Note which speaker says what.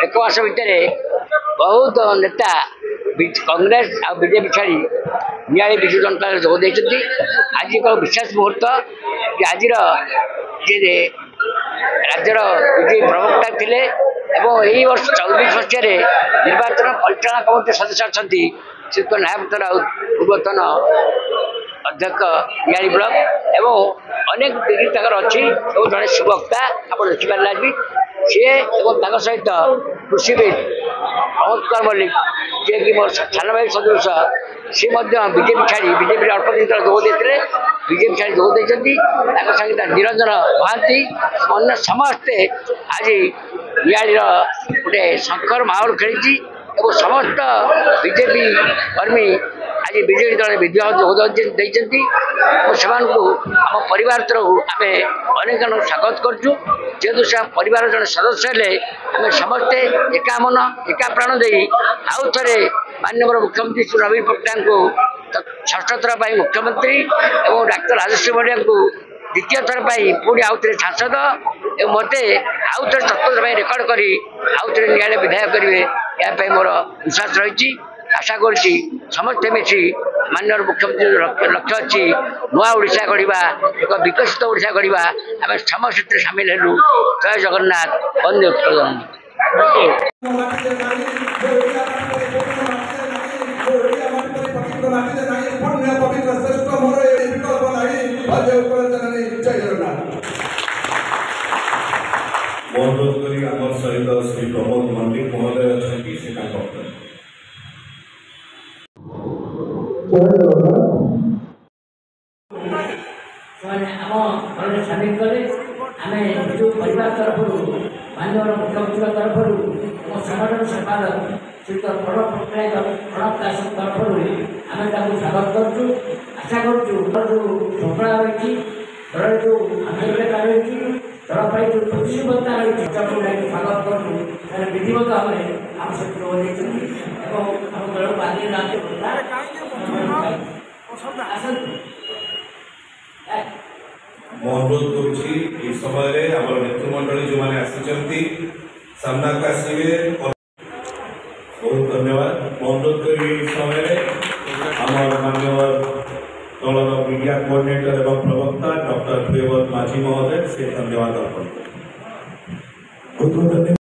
Speaker 1: एक वर्ष भितर बहुत नेता कांग्रेस आ बीजेपी छाड़ी नियाली विजु जनता जोग देती। आज एक विशेष मुहूर्त कि आज जे राज्यर विजयी प्रवक्ता थे यही वर्ष 24 मसीह निर्वाचन परिचालना कमिटी सदस्य अच्छा श्रीयुक्त नायक राउत पूर्वतन अध्यक्ष नियाली ब्लक एवं अनेक डिग्री तक अच्छी जड़े सुवक्ता आप देखिपारे आज भी सी सहित कृषिविद प्रमोद कुमार मल्लिक जी कि मोर सान भाई सदृश सी बीजेपी छाड़ी बीजेपी अल्प दिन तक जोग देते बीजेपी छाड़ी जोग देती सहित निरंजन महांती अन्य समस्ते आज नियाली गोटे शंकर माहौल खेली समस्त बीजेपी कर्मी आज बीजेपी दल विद्रोह जोग देती आम परिवार तरफ आम अनेक स्वागत करूँ जेहेतु से परिवार जन सदस्य हेले आम समस्ते एका मन एका प्राण दे आउ थे माननीय मुख्यमंत्री श्री नवीन पट्टनायक को षष्ठ थर पर मुख्यमंत्री और डाक्टर राजश्री मढ़िया को द्वितीय थर पर पुणी आउ थे सांसद और मत आउ थे चतुर्थ रेकर्ड कर आउ थे नियाले विधायक करेंगे यहाँ मोर विश्वास रही आशा करुच्ची समस्ते मिसी माननीय मुख्यमंत्री लक्ष्य अच्छी नुआ ओडिशा गढ़ा एक विकसित ओडिशा गढ़ा आम समस्त सामिल हेलु। जय जगन्नाथ वंदे उत्कल।
Speaker 2: अनुरोध करी आम सहित श्री प्रमोद मल्लिक महोदय अच्छा
Speaker 3: घर सामिल कले आम जो परिवार तरफ माननीय मुख्यमंत्री तरफ संगठन संपादक श्रीयुक्त प्रणब पट्टनायक प्रणब दास तरफ आम स्वागत करूँ। आशा करूँ जो सफलता रही दल जो आंतरिकता रही दल पर जो प्रतिश्रुतता रही स्वागत करूँ विधिवत भाव में आम सहित आम दल को आगे
Speaker 2: अनुरोध करुच्ची समय नेतृमंडली जो मैंने आसी सामना को आसवे बहुत धन्यवाद। अनुरोध करी समय माननीय दल मीडिया कोऑर्डिनेटर एवं प्रवक्ता डॉक्टर प्रियव्रत माझी महोदय से धन्यवाद अर्पण।